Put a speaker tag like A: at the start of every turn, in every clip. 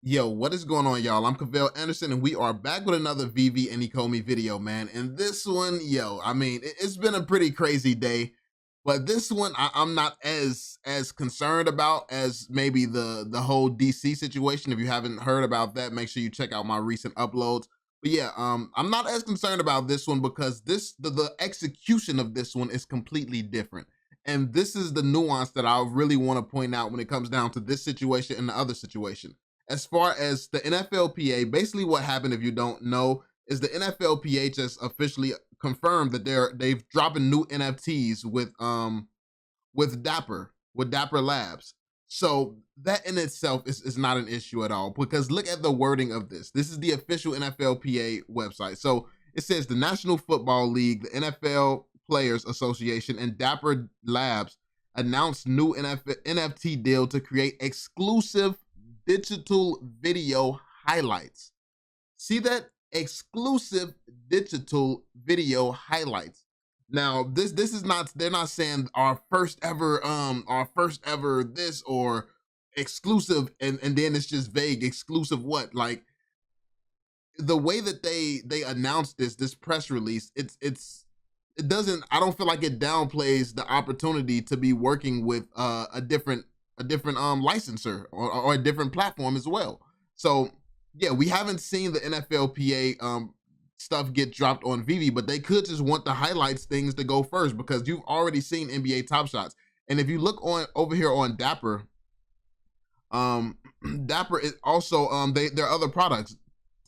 A: Yo, what is going on, y'all? I'm Cavell Anderson, and we are back with another VeVe and Ecomi video, man. And this one, yo, I mean, it's been a pretty crazy day, but this one I'm not as concerned about as maybe the whole DC situation. If you haven't heard about that, make sure you check out my recent uploads. But yeah, I'm not as concerned about this one because the execution of this one is completely different. And this is the nuance that I really want to point out when it comes down to this situation and the other situation. As far as the NFLPA, basically what happened, if you don't know, is the NFLPA just officially confirmed that they've dropping new NFTs with Dapper Labs. So that in itself is not an issue at all, because look at the wording of this. This is the official NFLPA website. So it says the National Football League, the NFL Players Association, and Dapper Labs announced new NFT deal to create exclusive digital video highlights. See that? Exclusive digital video highlights. Now, this is not, they're not saying our first ever this or exclusive, and then it's just vague. Exclusive what? Like, the way that they announced this press release, it doesn't, I don't feel like it downplays the opportunity to be working with a different licensor or a different platform as well. So yeah, we haven't seen the NFLPA stuff get dropped on VeVe, but they could just want the highlights things to go first, because you've already seen NBA Top Shots. And if you look on over here on Dapper, Dapper is also their other products,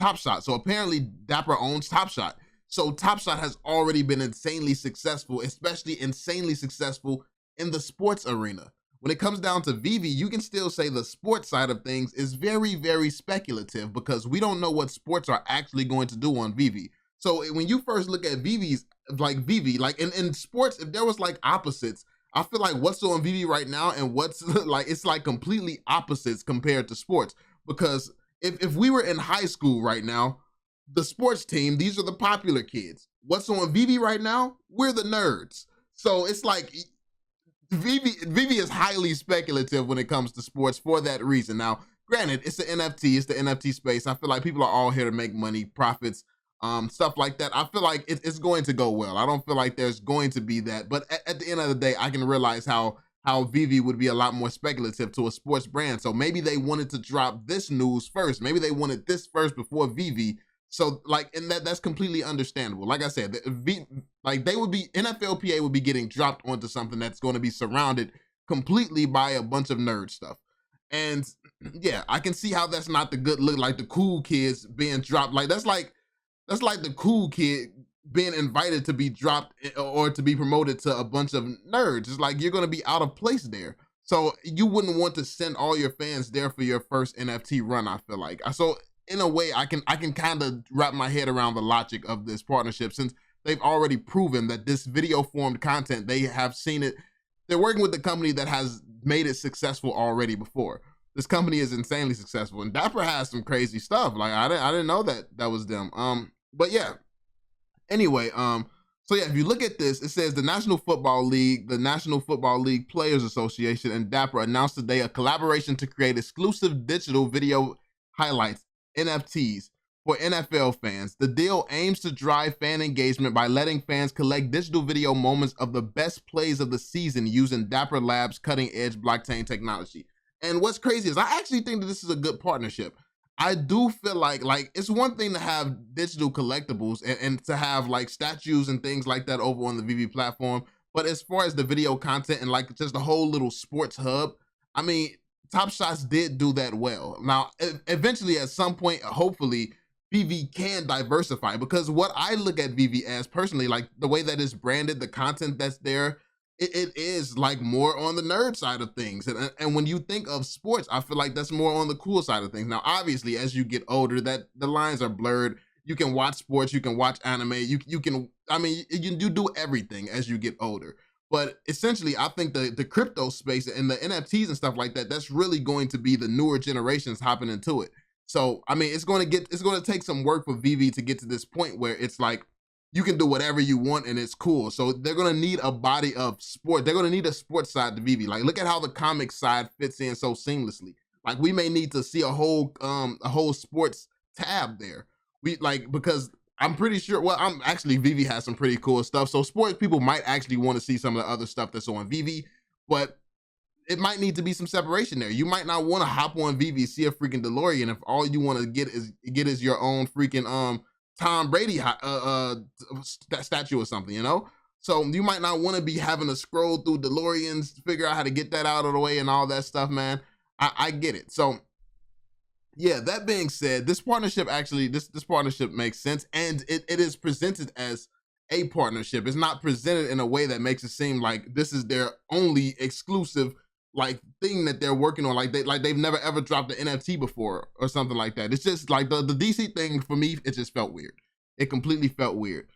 A: Top Shot. So apparently Dapper owns Top Shot. So Top Shot has already been insanely successful, especially insanely successful in the sports arena. When it comes down to VeVe, you can still say the sports side of things is very, very speculative, because we don't know what sports are actually going to do on VeVe. So when you first look at VeVe's, like VeVe, like in sports, if there was like opposites, I feel like what's on VeVe right now and what's like, it's like completely opposites compared to sports. Because if we were in high school right now, the sports team, these are the popular kids. What's on VeVe right now? We're the nerds. So it's like VeVe is highly speculative when it comes to sports for that reason. Now, granted, it's an NFT, it's the NFT space. I feel like people are all here to make money, profits, stuff like that. I feel like it's going to go well. I don't feel like there's going to be that. But at the end of the day, I can realize how VeVe would be a lot more speculative to a sports brand. So maybe they wanted to drop this news first. Maybe they wanted this first before VeVe. So like, and that's completely understandable. Like I said, like they would be, NFLPA would be getting dropped onto something that's going to be surrounded completely by a bunch of nerd stuff. And yeah, I can see how that's not the good look, like the cool kids being dropped. Like that's like the cool kid being invited to be dropped or to be promoted to a bunch of nerds. It's like you're going to be out of place there. So you wouldn't want to send all your fans there for your first NFT run, I feel like. So in a way, I can kind of wrap my head around the logic of this partnership, since they've already proven that this video formed content, they have seen it. They're working with the company that has made it successful already before. This company is insanely successful, and Dapper has some crazy stuff. Like I didn't know that was them. But yeah. Anyway, so yeah, if you look at this, it says the National Football League, the National Football League Players Association, and Dapper announced today a collaboration to create exclusive digital video highlights, NFTs, for NFL fans. The deal aims to drive fan engagement by letting fans collect digital video moments of the best plays of the season using Dapper Labs' cutting-edge blockchain technology. And what's crazy is I actually think that this is a good partnership. I do feel like it's one thing to have digital collectibles and to have like statues and things like that over on the VeVe platform. But as far as the video content and like just the whole little sports hub, I mean, Top Shots did do that well. Now, eventually, at some point, hopefully, VeVe can diversify, because what I look at VeVe as personally, like the way that it's branded, the content that's there, it is like more on the nerd side of things. And when you think of sports, I feel like that's more on the cool side of things. Now, obviously, as you get older, that the lines are blurred. You can watch sports, you can watch anime, you can, I mean, you do everything as you get older. But essentially, I think the crypto space and the NFTs and stuff like that, that's really going to be the newer generations hopping into it. So, I mean, it's going to take some work for VeVe to get to this point where it's like, you can do whatever you want and it's cool. So they're going to need a body of sport. They're going to need a sports side to VeVe. Like, look at how the comic side fits in so seamlessly. Like we may need to see a whole sports tab there. Because I'm pretty sure, well, I'm actually, VeVe has some pretty cool stuff. So sports people might actually want to see some of the other stuff that's on VeVe, but it might need to be some separation there. You might not want to hop on VeVe, see a freaking DeLorean if all you want to get is your own freaking Tom Brady statue or something, you know? So you might not want to be having to scroll through DeLoreans to figure out how to get that out of the way and all that stuff, man. I get it. So yeah, that being said, this partnership actually, this partnership makes sense, and it is presented as a partnership. It's not presented in a way that makes it seem like this is their only exclusive thing that they're working on, they've never ever dropped an NFT before or something like that. It's just like the DC thing for me, it just felt weird. It completely felt weird.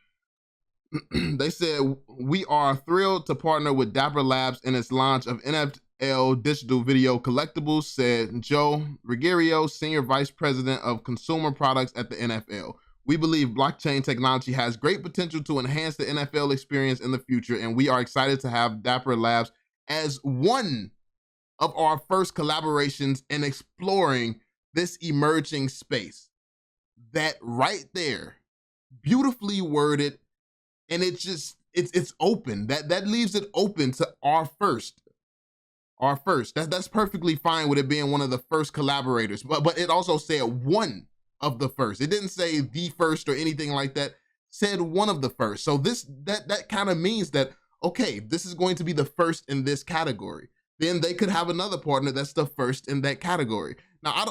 A: They said, we are thrilled to partner with Dapper Labs in its launch of NFL digital video collectibles, said Joe Ruggiero, Senior Vice President of Consumer Products at the NFL. We believe blockchain technology has great potential to enhance the NFL experience in the future, and we are excited to have Dapper Labs as one of our first collaborations in exploring this emerging space. That right there, beautifully worded, and it's open. That leaves it open to our first. That's perfectly fine with it being one of the first collaborators. But it also said one of the first. It didn't say the first or anything like that. It said one of the first. So that kind of means that, okay, this is going to be the first in this category. Then they could have another partner that's the first in that category. Now,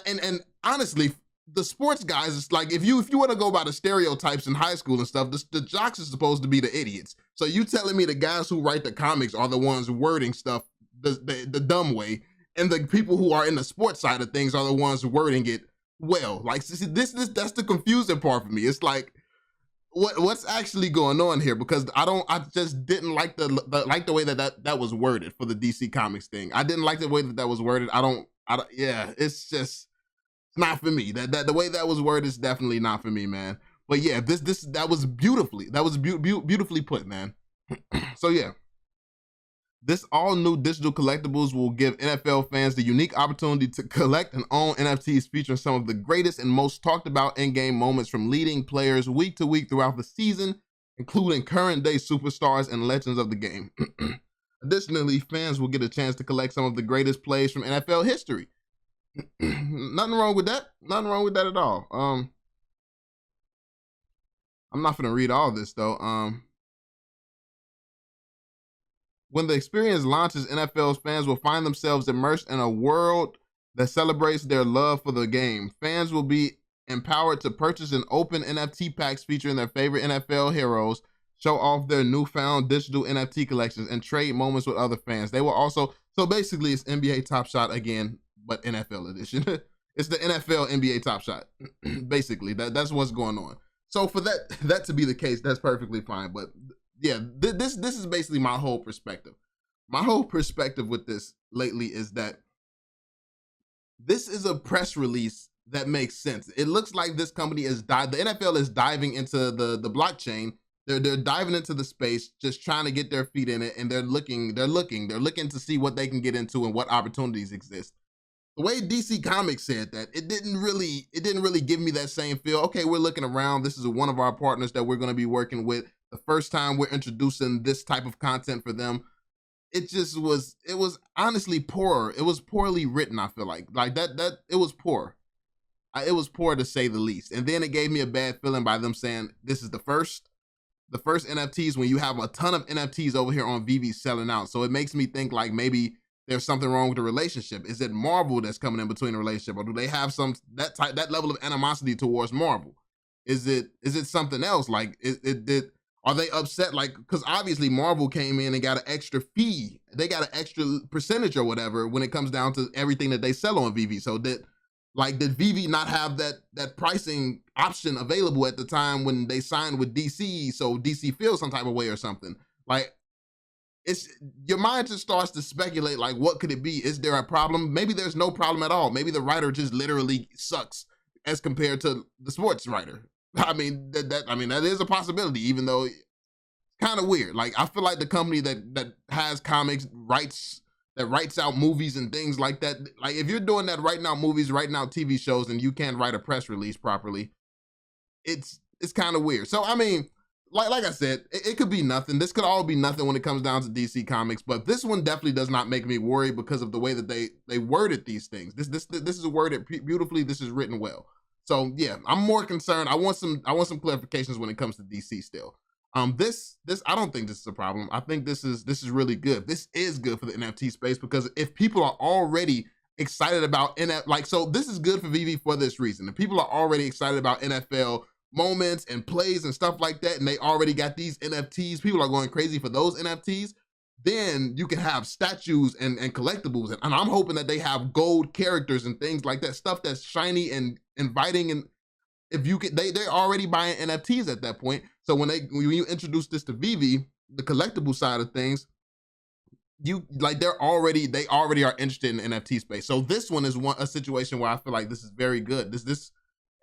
A: and honestly, the sports guys, it's like, if you want to go by the stereotypes in high school and stuff, the jocks are supposed to be the idiots. So you telling me the guys who write the comics are the ones wording stuff the dumb way, and the people who are in the sports side of things are the ones wording it well. Like, that's the confusing part for me. It's like, what's actually going on here? Because I just didn't like the way that was worded for the DC Comics thing. I didn't like the way that was worded. Yeah, it's just not for me. That the way that was worded is definitely not for me, man. But yeah, that was beautifully put, man. So yeah, this all new digital collectibles will give NFL fans the unique opportunity to collect and own NFTs featuring some of the greatest and most talked about in-game moments from leading players week to week throughout the season, including current day superstars and legends of the game. Additionally, fans will get a chance to collect some of the greatest plays from NFL history. Nothing wrong with that. Nothing wrong with that at all. I'm not gonna read all this though. When the experience launches, NFL's fans will find themselves immersed in a world that celebrates their love for the game. Fans will be empowered to purchase and open NFT packs featuring their favorite NFL heroes, show off their newfound digital NFT collections, and trade moments with other fans. They will also, so basically it's NBA Top Shot again, but NFL edition. It's the NFL NBA Top Shot. Basically, that's what's going on. So for that to be the case, that's perfectly fine. But yeah, this is basically my whole perspective. My whole perspective with this lately is that this is a press release that makes sense. It looks like this company the NFL is diving into the blockchain. They're diving into the space, just trying to get their feet in it, and they're looking to see what they can get into and what opportunities exist. The way DC Comics said that, it didn't really give me that same feel. Okay, we're looking around. This is one of our partners that we're going to be working with. The first time we're introducing this type of content for them. It was honestly poor. It was poorly written, I feel like that it was poor. It was poor to say the least. And then it gave me a bad feeling by them saying this is the first NFTs, when you have a ton of NFTs over here on VeVe selling out. So it makes me think like maybe there's something wrong with the relationship. Is it Marvel that's coming in between the relationship, or do they have that level of animosity towards Marvel? Is it something else? Like are they upset? Like, because obviously Marvel came in and got an extra fee. They got an extra percentage or whatever when it comes down to everything that they sell on VeVe. So did VeVe not have that pricing option available at the time when they signed with DC? So DC feels some type of way or something. Like, your mind just starts to speculate, like, what could it be? Is there a problem? Maybe there's no problem at all. Maybe the writer just literally sucks as compared to the sports writer. I mean, that is a possibility, even though it's kind of weird. Like, I feel like the company that has comics writes that writes out movies and things like that. Like if you're doing that, writing out movies, writing out TV shows, and you can't write a press release properly, it's kind of weird. So I mean, like I said, it could be nothing. This could all be nothing when it comes down to DC Comics, but this one definitely does not make me worry because of the way that they worded these things. This is worded beautifully. This is written well. So yeah, I'm more concerned. I want some clarifications when it comes to DC still. This I don't think this is a problem. I think this is really good. This is good for the NFT space because if people are already excited about so this is good for VeVe for this reason. If people are already excited about NFL moments and plays and stuff like that, and they already got these NFTs, people are going crazy for those NFTs, then you can have statues and collectibles. And I'm hoping that they have gold characters and things like that, stuff that's shiny and inviting. And if you can, they're already buying NFTs at that point. So when you introduce this to VeVe, the collectible side of things, they already are interested in the NFT space. So this one is a situation where I feel like this is very good.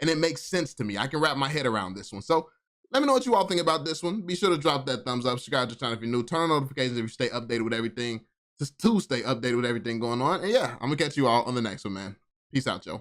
A: And it makes sense to me. I can wrap my head around this one. So let me know what you all think about this one. Be sure to drop that thumbs up, subscribe to the channel if you're new, turn on notifications if you stay updated with everything, just to stay updated with everything going on. And yeah, I'm gonna catch you all on the next one, man. Peace out, Joe.